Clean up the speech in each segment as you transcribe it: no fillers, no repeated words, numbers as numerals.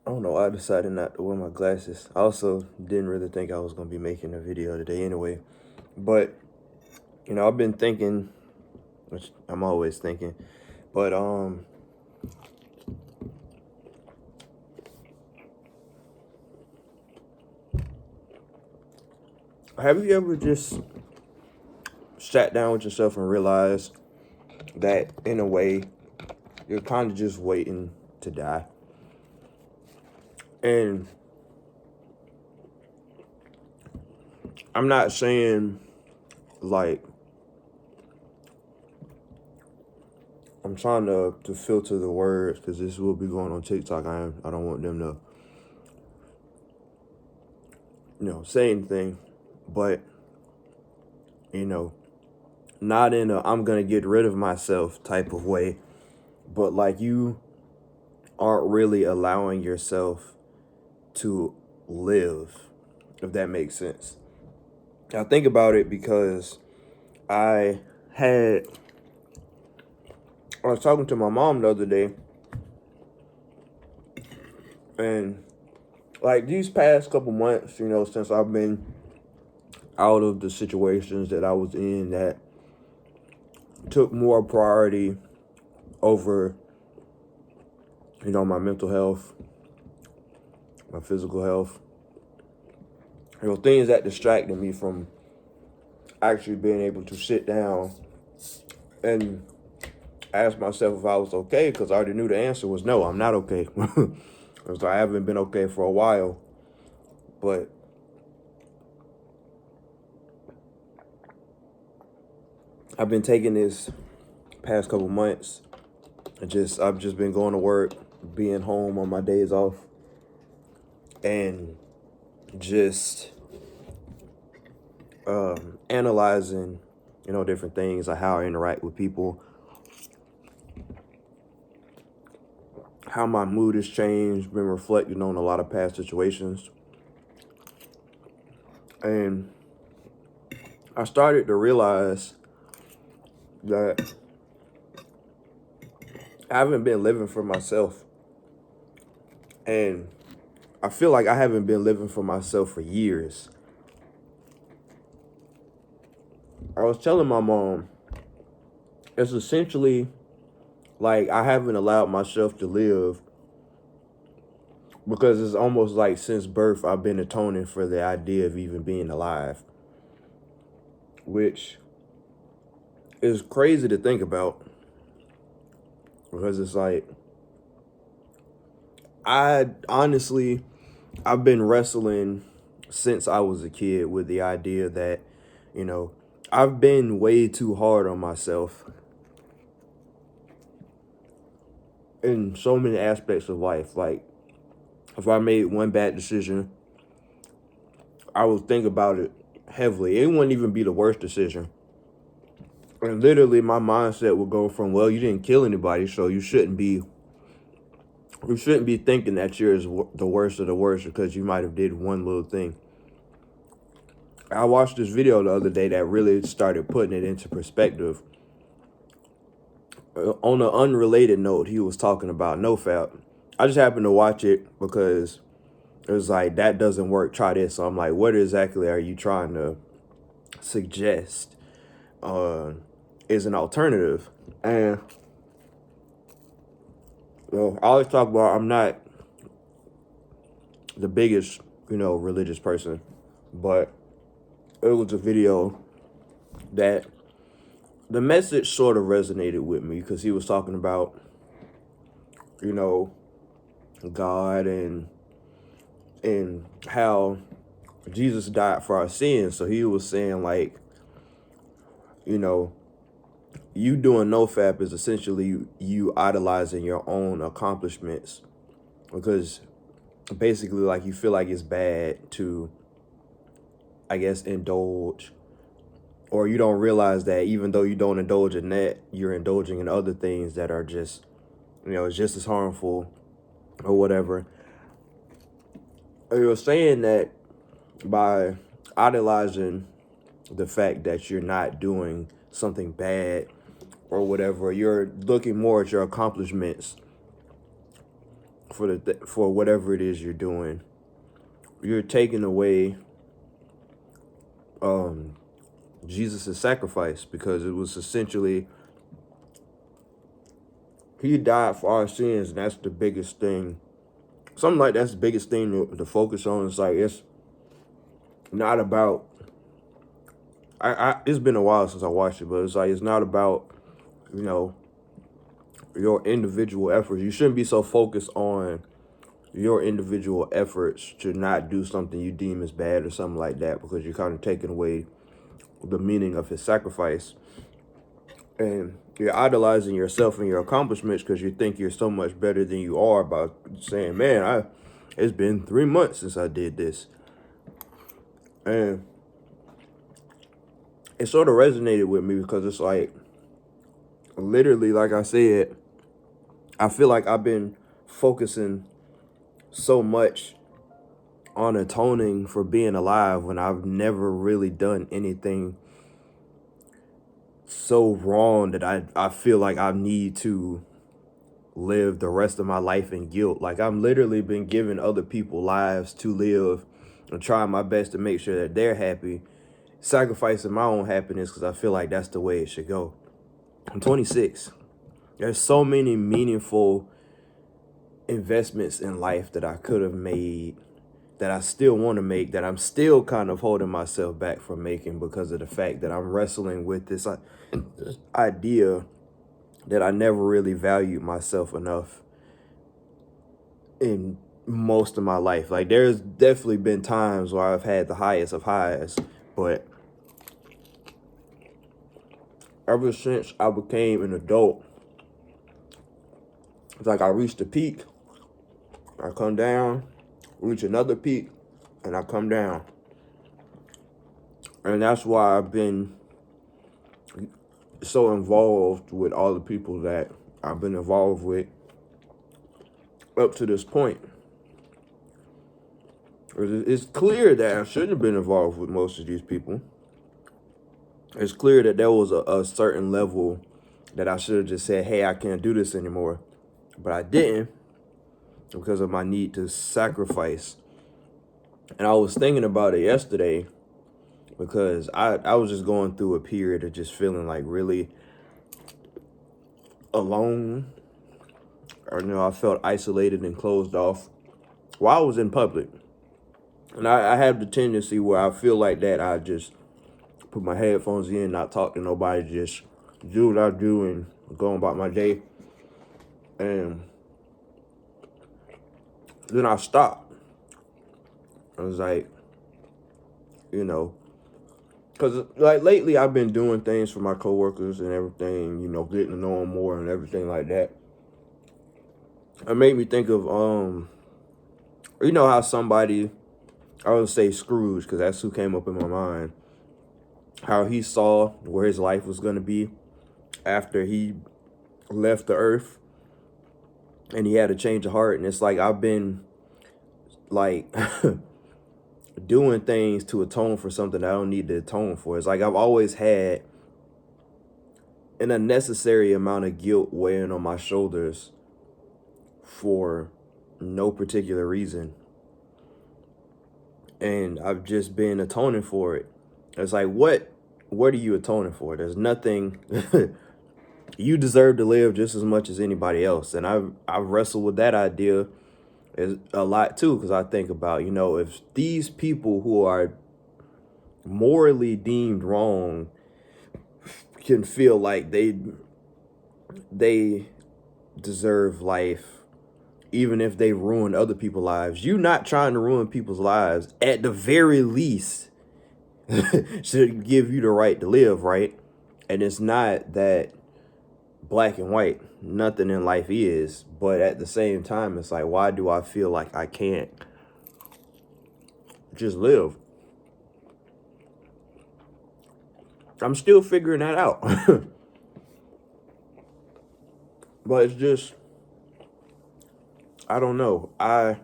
I don't know, I decided not to wear my glasses. I also didn't really think I was gonna be making a video today anyway. But, I've been thinking, which I'm always thinking, but have you ever just sat down with yourself and realized that in a way you're kind of just waiting to die? And I'm not saying like I'm trying to filter the words because this will be going on TikTok. I don't want them to say anything, but you know not in a I'm gonna get rid of myself type of way, but like you aren't really allowing yourself to live, if that makes sense. I think about it because I had I was talking to my mom the other day, and like these past couple months, since I've been out of the situations that I was in that took more priority over, my mental health, my physical health, things that distracted me from actually being able to sit down and ask myself if I was okay, because I already knew the answer was no, I'm not okay. Because I haven't been okay for a while. But I've been taking this past couple months. I've just been going to work, being home on my days off, and just analyzing, different things, like how I interact with people, how my mood has changed, been reflecting on a lot of past situations. And I started to realize that I haven't been living for myself. And I feel like I haven't been living for myself for years. I was telling my mom, it's essentially like I haven't allowed myself to live because it's almost like since birth I've been atoning for the idea of even being alive, which is crazy to think about, because it's like I've been wrestling since I was a kid with the idea that, you know, I've been way too hard on myself in so many aspects of life. Like, if I made one bad decision, I would think about it heavily. It wouldn't even be the worst decision. And literally, my mindset would go from, well, you didn't kill anybody, so you shouldn't be thinking that you're the worst of the worst because you might have did one little thing. I watched this video the other day that really started putting it into perspective. On an unrelated note, he was talking about NoFap. I just happened to watch it because it was like, that doesn't work, try this. So I'm like, what exactly are you trying to suggest is an alternative? And I always talk about I'm not the biggest, religious person, but it was a video that the message sort of resonated with me because he was talking about, you know, God and how Jesus died for our sins. So he was saying, like, you know, you doing NoFap is essentially you idolizing your own accomplishments, because basically, like, you feel like it's bad to, I guess, indulge, or you don't realize that even though you don't indulge in that, you're indulging in other things that are just, just as harmful or whatever. You're saying that by idolizing the fact that you're not doing something bad or whatever, you're looking more at your accomplishments for whatever it is you're doing. You're taking away Jesus' sacrifice, because it was essentially, he died for our sins, and that's the biggest thing. Something like that's the biggest thing to focus on. It's like, it's not about, it's been a while since I watched it, but it's like, it's not about, you know, your individual efforts. You shouldn't be so focused on your individual efforts to not do something you deem as bad or something like that, because you're kind of taking away the meaning of his sacrifice. And you're idolizing yourself and your accomplishments because you think you're so much better than you are by saying, man, it's been 3 months since I did this. And it sort of resonated with me because it's like, literally, like I said, I feel like I've been focusing so much on atoning for being alive when I've never really done anything so wrong that I feel like I need to live the rest of my life in guilt. Like, I've literally been giving other people lives to live and trying my best to make sure that they're happy, sacrificing my own happiness because I feel like that's the way it should go. I'm 26. There's so many meaningful investments in life that I could have made, that I still want to make, that I'm still kind of holding myself back from making because of the fact that I'm wrestling with this idea that I never really valued myself enough in most of my life. Like, there's definitely been times where I've had the highest of highs, but ever since I became an adult, it's like I reached a peak, I come down, reach another peak, and I come down. And that's why I've been so involved with all the people that I've been involved with up to this point. It's clear that I shouldn't have been involved with most of these people. It's clear that there was a certain level that I should have just said, hey, I can't do this anymore. But I didn't, because of my need to sacrifice. And I was thinking about it yesterday because I was just going through a period of just feeling like really alone. Or, you know, I felt isolated and closed off while I was in public. And I have the tendency where I feel like that, I just put my headphones in, not talk to nobody, just do what I do and go about my day. And then I stopped. I was like, you know, because like lately I've been doing things for my coworkers and everything, you know, getting to know them more and everything like that. It made me think of, you know how somebody, I would say Scrooge, because that's who came up in my mind, how he saw where his life was going to be after he left the earth and he had a change of heart. And it's like, I've been like doing things to atone for something I don't need to atone for. It's like I've always had an unnecessary amount of guilt weighing on my shoulders for no particular reason. And I've just been atoning for it. It's like, what are you atoning for? There's nothing. You deserve to live just as much as anybody else. And I've wrestled with that idea is a lot too, because I think about, you know, if these people who are morally deemed wrong can feel like they deserve life, even if they ruin other people's lives, you not trying to ruin people's lives, at the very least, should give you the right to live, right? And it's not that black and white. Nothing in life is. But at the same time, it's like, why do I feel like I can't just live? I'm still figuring that out. But it's just, I don't know. Like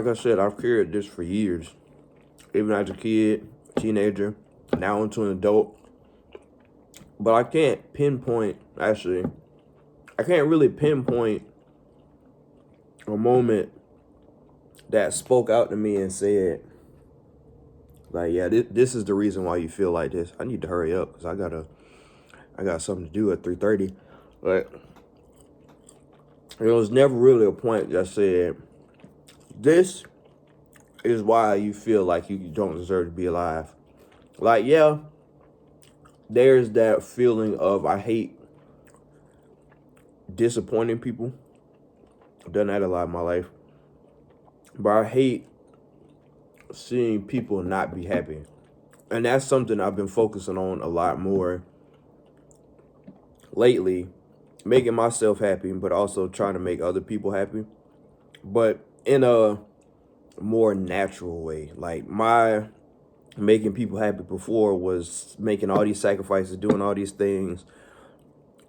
I said, I've carried this for years. Even as a kid, teenager, now into an adult. But I can't pinpoint, actually, I can't really pinpoint a moment that spoke out to me and said, like, yeah, this is the reason why you feel like this. I need to hurry up because I got something to do at 3:30. But there was never really a point that said, this is why you feel like you don't deserve to be alive. Like, yeah, there's that feeling of I hate disappointing people. I've done that a lot in my life. But I hate seeing people not be happy. And that's something I've been focusing on a lot more lately, making myself happy, but also trying to make other people happy. But in a more natural way. Like, my making people happy before was making all these sacrifices, doing all these things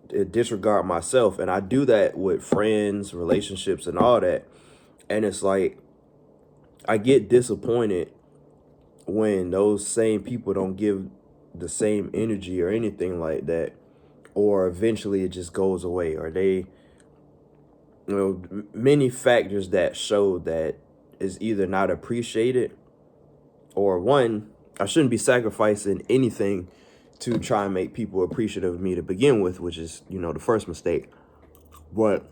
to disregard myself. And I do that with friends, relationships, and all that. And it's like, I get disappointed when those same people don't give the same energy or anything like that, or eventually it just goes away, or they, many factors that show that is either not appreciated, or one, I shouldn't be sacrificing anything to try and make people appreciative of me to begin with, which is, the first mistake. But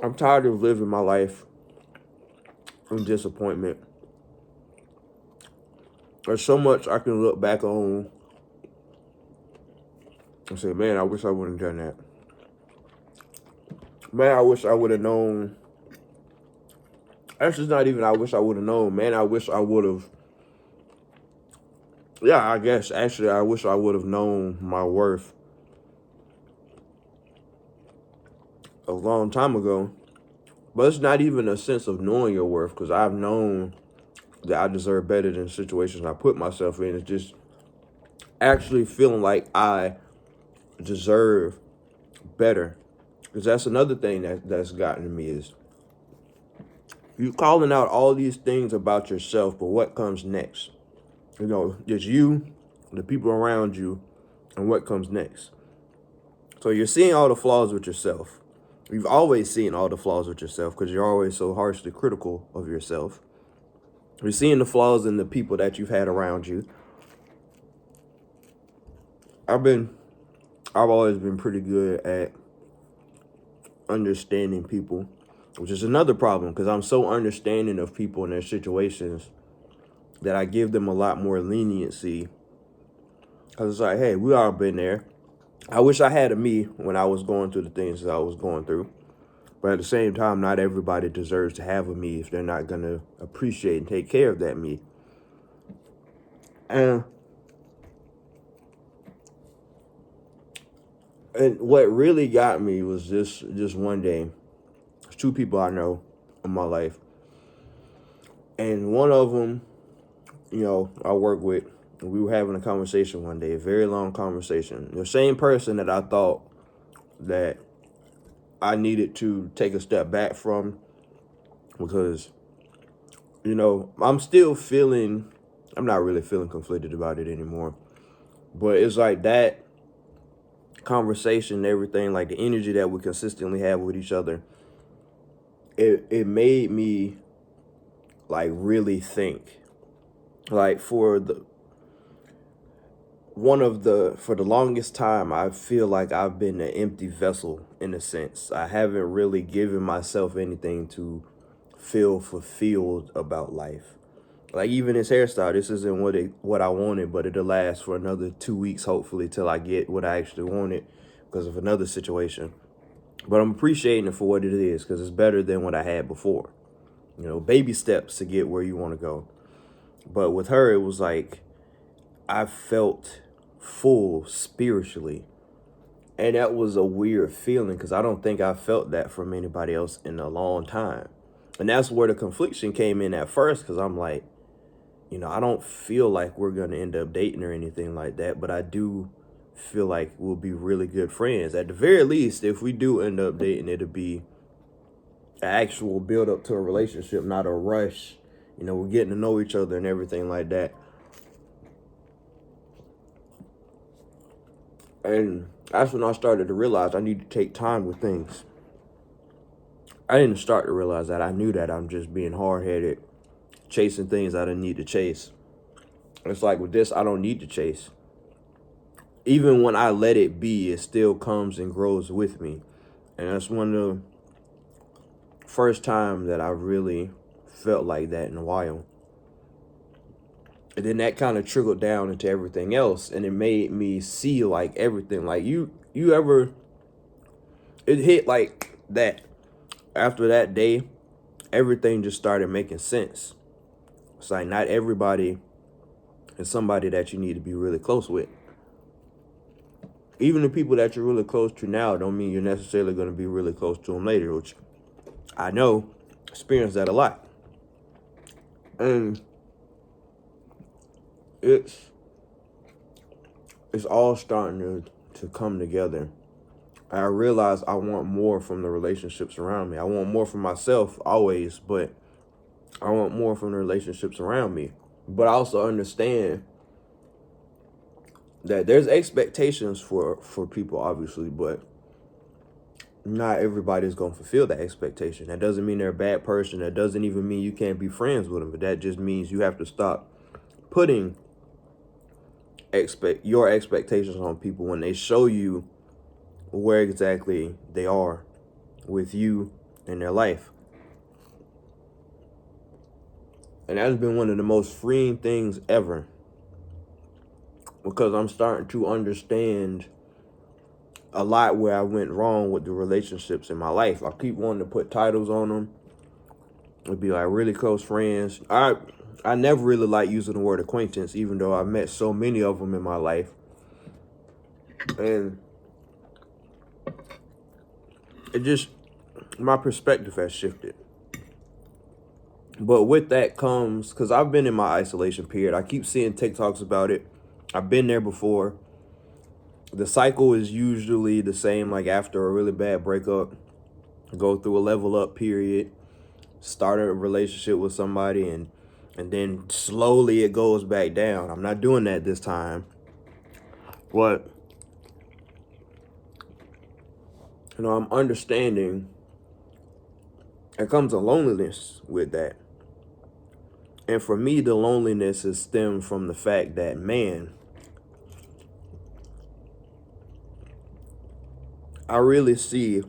I'm tired of living my life in disappointment. There's so much I can look back on and say, man, I wish I wouldn't have done that. Man, I wish I would have known. Actually, it's not even I wish I would have known. Man, I wish I would have. Yeah, I guess, actually, I wish I would have known my worth a long time ago. But it's not even a sense of knowing your worth, because I've known that I deserve better than situations I put myself in. It's just actually feeling like I deserve better. Because that's another thing that's gotten to me is you calling out all these things about yourself, but what comes next? It's you, the people around you, and what comes next. So you're seeing all the flaws with yourself. You've always seen all the flaws with yourself because you're always so harshly critical of yourself. You're seeing the flaws in the people that you've had around you. I've always been pretty good at understanding people, which is another problem because I'm so understanding of people and their situations that I give them a lot more leniency. Because it's like, hey, we all been there. I wish I had a me when I was going through the things that I was going through. But at the same time, not everybody deserves to have a me if they're not going to appreciate and take care of that me. And what really got me was just one day. There's two people I know in my life. And one of them, I work with, we were having a conversation one day, a very long conversation. The same person that I thought that I needed to take a step back from because, I'm not really feeling conflicted about it anymore. But it's like that conversation, everything, like the energy that we consistently have with each other, it made me like really think. Like for the longest time, I feel like I've been an empty vessel in a sense. I haven't really given myself anything to feel fulfilled about life. Like even this hairstyle, this isn't what I wanted, but it'll last for another 2 weeks, hopefully, till I get what I actually wanted because of another situation. But I'm appreciating it for what it is because it's better than what I had before. Baby steps to get where you want to go. But with her, it was like I felt full spiritually. And that was a weird feeling because I don't think I felt that from anybody else in a long time. And that's where the confliction came in at first because I'm like, I don't feel like we're going to end up dating or anything like that, but I do feel like we'll be really good friends. At the very least, if we do end up dating, it'll be an actual build up to a relationship, not a rush. We're getting to know each other and everything like that. And that's when I started to realize I need to take time with things. I didn't start to realize that. I knew that. I'm just being hard-headed, chasing things I didn't need to chase. It's like with this, I don't need to chase. Even when I let it be, it still comes and grows with me. And that's one of the first time that I really felt like that in a while. And then that kind of trickled down into everything else, and it made me see like everything. Like you ever, it hit like that. After that day, everything just started making sense. It's like not everybody is somebody that you need to be really close with. Even the people that you're really close to now don't mean you're necessarily going to be really close to them later, which I know, experience that a lot. And it's all starting to come together. I realize I want more from the relationships around me. I want more from myself always, but I want more from the relationships around me. But I also understand that there's expectations for people, obviously, but not everybody's going to fulfill that expectation. That doesn't mean they're a bad person. That doesn't even mean you can't be friends with them. But that just means you have to stop putting your expectations on people when they show you where exactly they are with you in their life. And that's been one of the most freeing things ever, because I'm starting to understand a lot where I went wrong with the relationships in my life. I keep wanting to put titles on them. It'd be like really close friends. I never really like using the word acquaintance, even though I've met so many of them in my life. And it just, my perspective has shifted. But with that comes, because I've been in my isolation period. I keep seeing TikToks about it. I've been there before. The cycle is usually the same, like after a really bad breakup, go through a level up period, start a relationship with somebody, and then slowly it goes back down. I'm not doing that this time. But, I'm understanding there comes a loneliness with that. And for me, the loneliness is stemmed from the fact that, man, I really see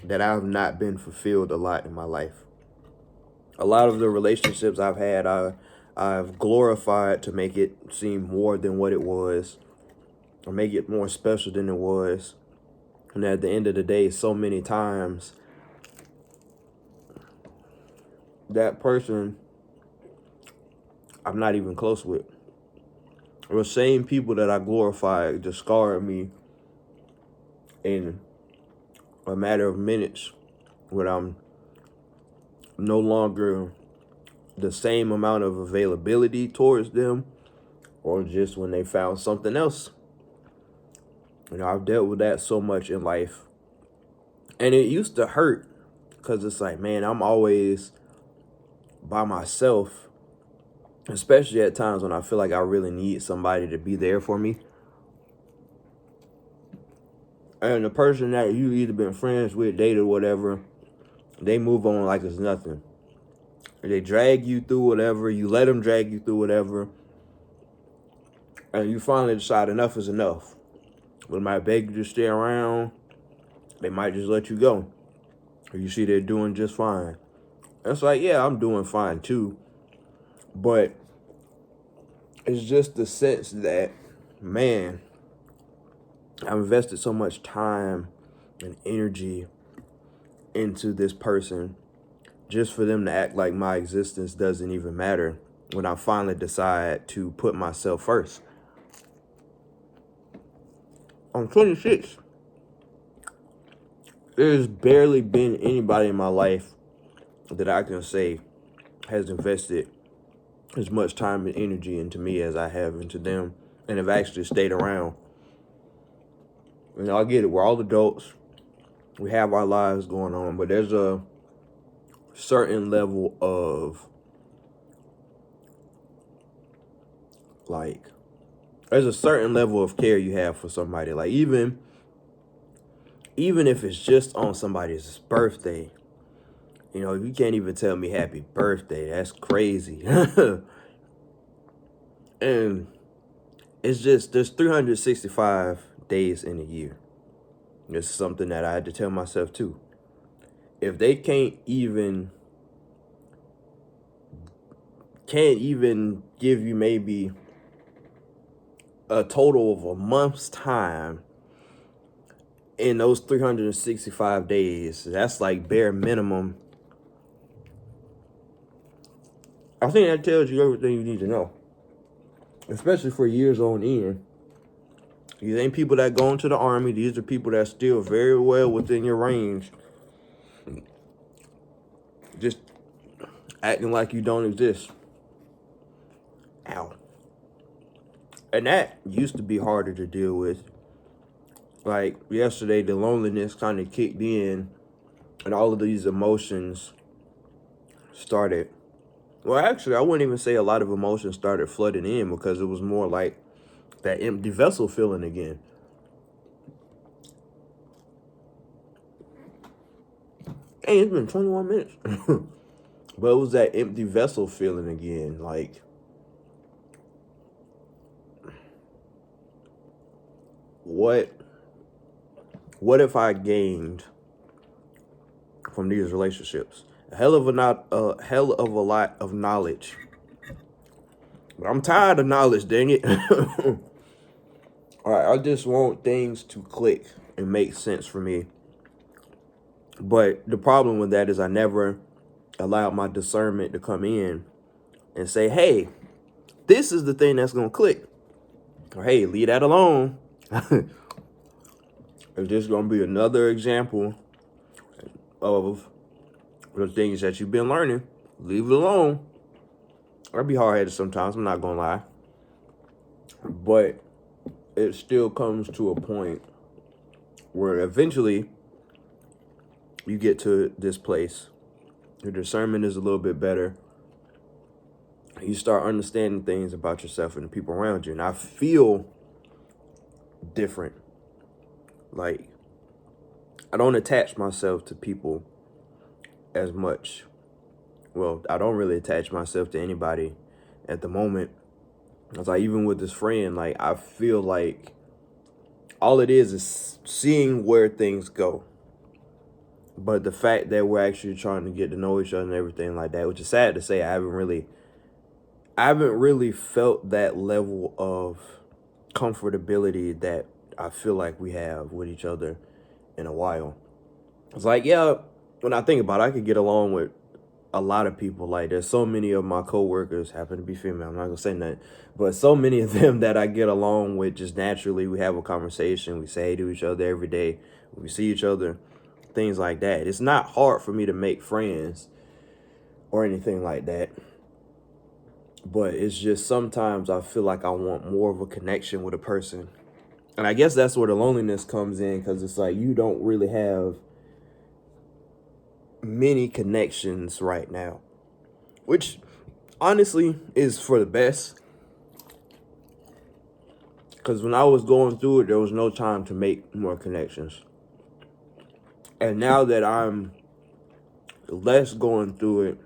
that I've not been fulfilled a lot in my life. A lot of the relationships I've had, I've glorified to make it seem more than what it was, or make it more special than it was. And at the end of the day, so many times, that person I'm not even close with. The same people that I glorified discard me in a matter of minutes when I'm no longer the same amount of availability towards them, or just when they found something else. I've dealt with that so much in life. And it used to hurt, because it's like, man, I'm always by myself, especially at times when I feel like I really need somebody to be there for me. And the person that you either been friends with, dated, whatever, they move on like it's nothing. They drag you through whatever, you let them drag you through whatever, and you finally decide enough is enough. They might beg you to stay around, they might just let you go. Or you see they're doing just fine. It's like, yeah, I'm doing fine too. But it's just the sense that, man, I've invested so much time and energy into this person just for them to act like my existence doesn't even matter when I finally decide to put myself first. I'm 26. There's barely been anybody in my life that I can say has invested as much time and energy into me as I have into them, and have actually stayed around. I get it. We're all adults. We have our lives going on, but there's a certain level of, like, there's a certain level of care you have for somebody. Like even if it's just on somebody's birthday, you know, you can't even tell me happy birthday. That's crazy. And it's just, there's 365 days in a year. This is something that I had to tell myself too. If they can't even give you maybe a total of a month's time in those 365 days, that's like bare minimum. I think that tells you everything you need to know, especially for years on end. These ain't people that go into the army. These are people that still very well within your range, just acting like you don't exist. Ow. And that used to be harder to deal with. Like yesterday, the loneliness kind of kicked in, and all of these emotions started. Well, actually, I wouldn't even say a lot of emotions started flooding in, because it was more like that empty vessel feeling again. Hey, it's been 21 minutes. But it was that empty vessel feeling again. Like, what if I gained from these relationships? A hell of a lot of knowledge. But I'm tired of knowledge, dang it. All right, I just want things to click and make sense for me. But the problem with that is I never allowed my discernment to come in and say, hey, this is the thing that's going to click. Or, hey, leave that alone. It's just going to be another example of the things that you've been learning. Leave it alone. I'll be hard-headed sometimes, I'm not going to lie. But it still comes to a point where eventually you get to this place. Your discernment is a little bit better. You start understanding things about yourself and the people around you. And I feel different. Like, I don't attach myself to people as much. Well, I don't really attach myself to anybody at the moment. It's like, even with this friend, like, I feel like all it is seeing where things go. But the fact that we're actually trying to get to know each other and everything like that, which is sad to say, I haven't really felt that level of comfortability that I feel like we have with each other in a while. It's like, yeah, when I think about it, I could get along with a lot of people. Like, there's so many of my coworkers happen to be female. I'm not gonna say that, but so many of them that I get along with just naturally. We have a conversation. We say hey to each other every day. We see each other, things like that. It's not hard for me to make friends or anything like that. But it's just sometimes I feel like I want more of a connection with a person. And I guess that's where the loneliness comes in, because it's like you don't really have many connections right now, which honestly is for the best. Because when I was going through it, there was no time to make more connections. And now that I'm less going through it,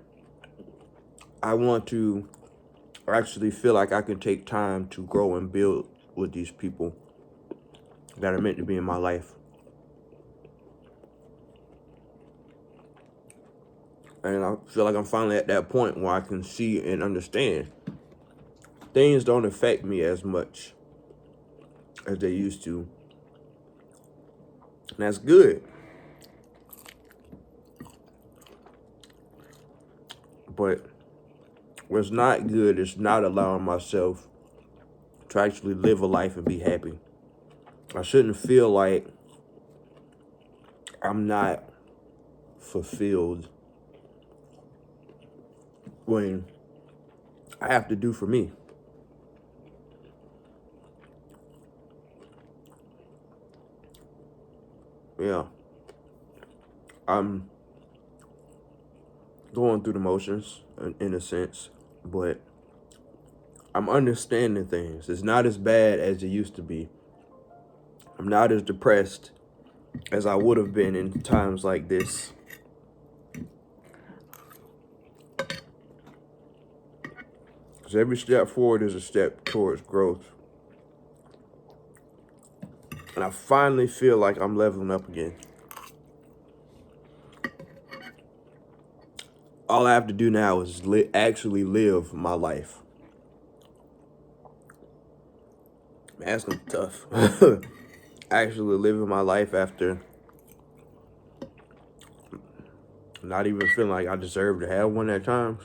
I want to actually feel like I can take time to grow and build with these people that are meant to be in my life. And I feel like I'm finally at that point where I can see and understand things don't affect me as much as they used to. And that's good. But what's not good is not allowing myself to actually live a life and be happy. I shouldn't feel like I'm not fulfilled when I have to do for me. Yeah. I'm going through the motions in a sense, but I'm understanding things. It's not as bad as it used to be. I'm not as depressed as I would have been in times like this. Because every step forward is a step towards growth. And I finally feel like I'm leveling up again. All I have to do now is actually live my life. Man, that's gonna be tough. Actually living my life after not even feeling like I deserve to have one at times.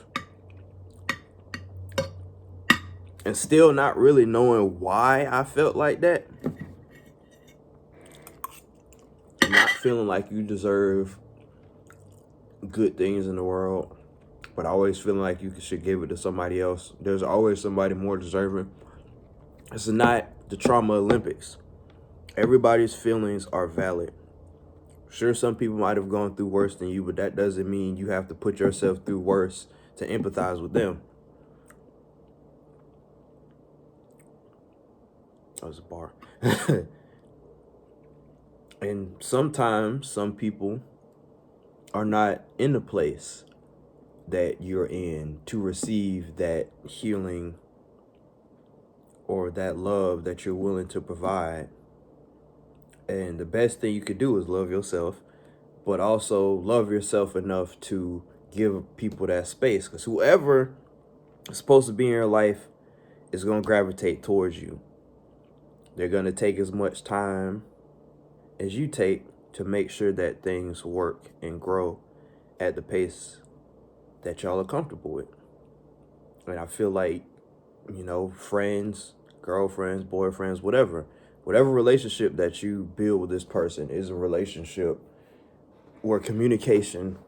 And still not really knowing why I felt like that. Not feeling like you deserve good things in the world, but always feeling like you should give it to somebody else. There's always somebody more deserving. It's not the trauma Olympics. Everybody's feelings are valid. Sure, some people might have gone through worse than you, but that doesn't mean you have to put yourself through worse to empathize with them. That was a bar. And sometimes some people are not in the place that you're in to receive that healing or that love that you're willing to provide. And the best thing you could do is love yourself, but also love yourself enough to give people that space. Because whoever is supposed to be in your life is going to gravitate towards you. They're going to take as much time as you take to make sure that things work and grow at the pace that y'all are comfortable with. And I feel like, you know, friends, girlfriends, boyfriends, whatever relationship that you build with this person is a relationship where communication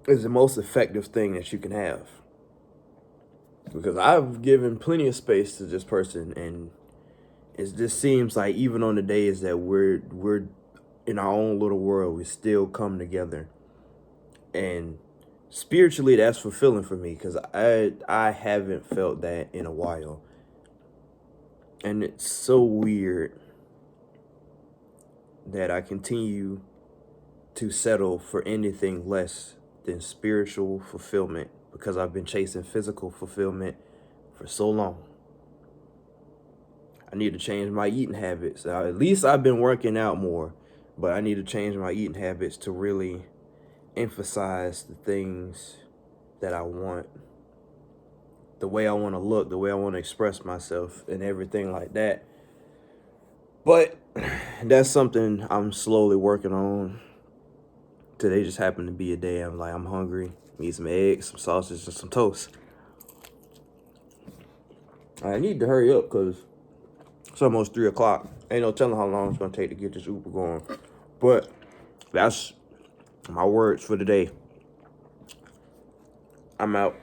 is the most effective thing that you can have. Because I've given plenty of space to this person, and it just seems like even on the days that we're in our own little world, we still come together. And spiritually, that's fulfilling for me, because I haven't felt that in a while. And it's so weird that I continue to settle for anything less than spiritual fulfillment, because I've been chasing physical fulfillment for so long. I need to change my eating habits. At least I've been working out more, but I need to change my eating habits to really emphasize the things that I want, the way I want to look, the way I want to express myself, and everything like that. But that's something I'm slowly working on. Today just happened to be a day I'm hungry. Need some eggs, some sausage, and some toast. I need to hurry up because it's almost 3 o'clock. Ain't no telling how long it's going to take to get this Uber going. But that's my words for today. I'm out.